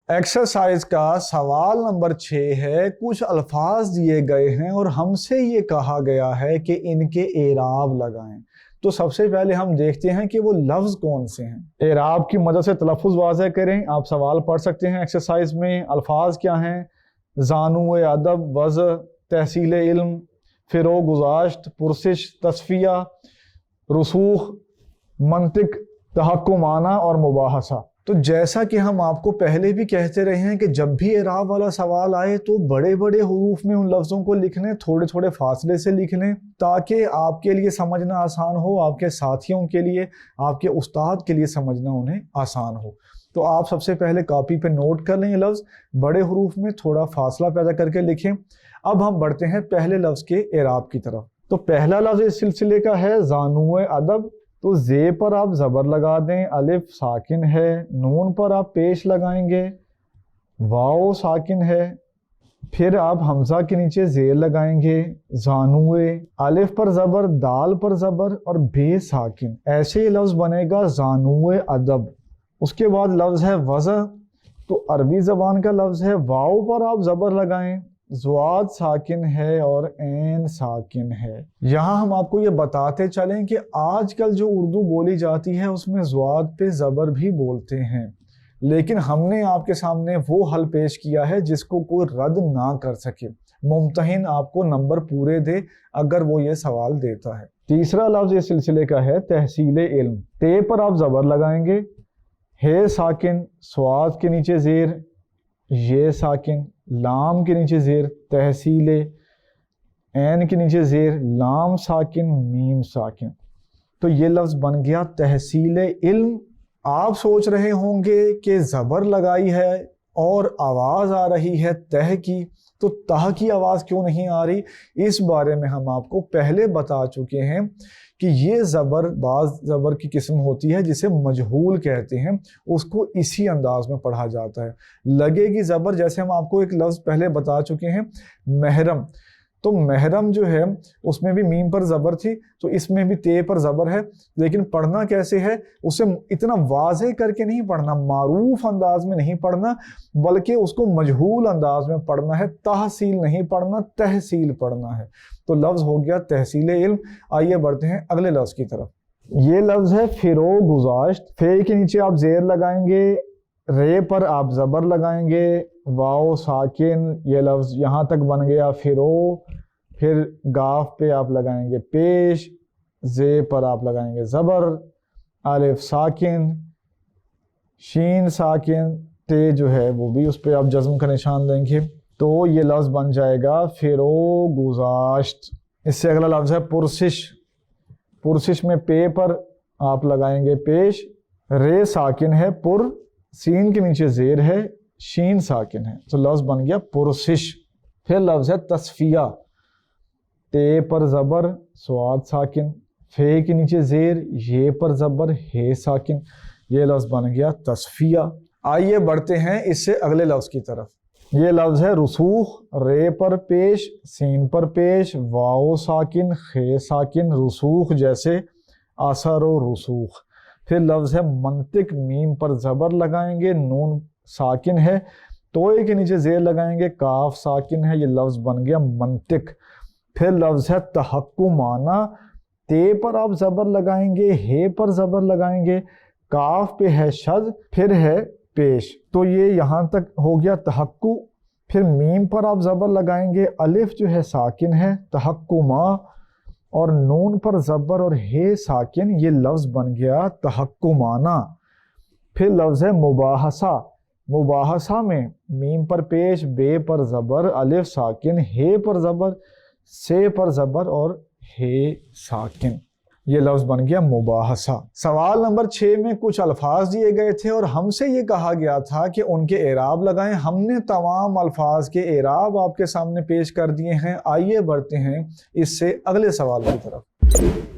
Exercise का सवाल number 6 है, कुछ अल्फाज दिए गए हैं और हमसे ये कहा गया है कि इनके एराब लगाएं। तो सबसे पहले हम देखते हैं कि वो लफ्ज कौन से हैं। एराब की मदद से तलफ़ुज़ वाज़ह करें। आप सवाल पढ़ सकते हैं एक्सरसाइज में। अल्फाज क्या हैं? ज़ानुए अदब, वज़, तहसील इल्म, फ़िरो गुज़ाश्त, पुरसिश, तस्फ़िया, रसूख, मंतिक, तहक्कुमाना और मुबाहसा। तो जैसा कि हम आपको पहले भी कहते रहे हैं कि जब भी एराब वाला सवाल आए तो बड़े बड़े हुरूफ में उन लफ्ज़ों को लिख लें, थोड़े थोड़े फासले से लिख लें, ताकि आपके लिए समझना आसान हो, आपके साथियों के लिए, आपके उस्ताद के लिए समझना उन्हें आसान हो। तो आप सबसे पहले कॉपी पे नोट कर लें ये लफ्ज़, बड़े हुरूफ में थोड़ा फासला पैदा करके लिखें। अब हम बढ़ते हैं पहले लफ्ज़ के एराब की तरफ। तो पहला लफ्ज़ इस सिलसिले का है ज़ानुए अदब। तो जे पर आप ज़बर लगा दें, अलिफ साकिन है, नून पर आप पेश लगाएंगे, वाओ साकिन है, फिर आप हमजा के नीचे जेर लगाएंगे, ज़ानुए, अलिफ पर ज़बर, दाल पर ज़बर और बे साकिन। ऐसे ही लफ्ज़ बनेगा ज़ानुए अदब। उसके बाद लफ्ज़ है वज़ा। तो अरबी ज़बान का लफ्ज़ है, वाओ पर आप ज़बर लगाएं, ज़्वाद साकिन है और ऐन साकिन है। यहाँ हम आपको ये बताते चलें कि आजकल जो उर्दू बोली जाती है उसमें ज़्वाद पे ज़बर भी बोलते हैं, लेकिन हमने आपके सामने वो हल पेश किया है जिसको कोई रद्द ना कर सके। मुम्तहिन आपको नंबर पूरे दे अगर वो ये सवाल देता है। तीसरा लफ्ज़ इस सिलसिले का है तहसील इल्म। ते पर आप ज़बर लगाएंगे, हे साकिन, स्वाद के नीचे ज़ेर, ये साकिन, लाम के नीचे ज़ेर, तहसील, ऐन के नीचे ज़ेर, लाम साकिन, मीम साकिन। तो ये लफ्ज़ बन गया तहसील इल्म। आप सोच रहे होंगे कि ज़बर लगाई है और आवाज़ आ रही है तह की, तो तह की आवाज़ क्यों नहीं आ रही? इस बारे में हम आपको पहले बता चुके हैं कि ये ज़बर बाज़ ज़बर की किस्म होती है जिसे मजहूल कहते हैं, उसको इसी अंदाज में पढ़ा जाता है। लगेगी ज़बर, जैसे हम आपको एक लफ्ज़ पहले बता चुके हैं महरम। तो महरम जो है उसमें भी मीम पर ज़बर थी, तो इसमें भी ते पर ज़बर है, लेकिन पढ़ना कैसे है? उसे इतना वाज़े करके नहीं पढ़ना, मारूफ अंदाज में नहीं पढ़ना, बल्कि उसको मजहूल अंदाज में पढ़ना है। तहसील नहीं पढ़ना, तहसील पढ़ना है। तो लफ्ज़ हो गया तहसील इल्म। आइए बढ़ते हैं अगले लफ्ज़ की तरफ। ये लफ्ज़ है फ़िरो गुज़ाश्त। फे के नीचे आप ज़ेर लगाएंगे, रे पर आप ज़बर लगाएंगे, वाओ साकिन। ये लफ्ज़ यहाँ तक बन गया फ़िरो। फिर गाफ पे आप लगाएंगे पेश, जे पर आप लगाएंगे ज़बर, अलिफ साकिन, शीन साकिन, ते जो है वो भी उस पर आप जज़्म का निशान देंगे। तो ये लफ्ज़ बन जाएगा फ़िरो गुज़ाश्त। इससे अगला लफ्ज़ है पुरसिश। पुरसिश में पे पर आप लगाएंगे पेश, रे साकिन है, पुर, सीन के नीचे ज़ेर है, शीन साकिन है, तो लफ्ज़ बन गया पुरसिश। फिर लफ्ज़ है तस्फ़िया। ते पर ज़बर, स्वाद साकिन, फे के नीचे ज़ेर, ये पर ज़बर, हे साकिन। ये लफ्ज़ बन गया तस्फ़िया। आइए बढ़ते हैं इससे अगले लफ्ज़ की तरफ। ये लफ्ज़ है रसूख। रे पर पेश, सीन पर पेश, वाओ साकिन, खे साकिन, रसूख जैसे असर व रसूख। फिर लफ्ज़ है मंतिक। मीम पर ज़बर लगाएंगे, नून साकिन है, तोए के नीचे ज़ेर लगाएंगे, काफ साकिन है, ये लफ्ज़ बन गया मंतिक। फिर लफ्ज़ है तहक्कुमाना। ते पर आप ज़बर लगाएंगे, हे पर ज़बर लगाएंगे, काफ पे है शद, फिर है पेश। तो ये यहाँ तक हो गया तहक्कु। फिर मीम पर आप ज़बर लगाएंगे, अलिफ जो है साकिन है, तहक्कुमा, और नून पर ज़बर और हे साकिन, ये लफ्ज़ बन गया तहक्कुमाना। फिर लफ्ज़ है मुबाहसा। मुबाहसा में मीम पर पेश, बे पर ज़बर, अलिफ साकिन, हे पर ज़बर, से पर ज़बर और हे साकिन। ये लफ्ज़ बन गया मुबाहसा। सवाल नंबर 6 में कुछ अल्फाज दिए गए थे और हमसे ये कहा गया था कि उनके एराब लगाएं। हमने तमाम अल्फाज के एराब आपके सामने पेश कर दिए हैं। आइए बढ़ते हैं इससे अगले सवाल की तरफ।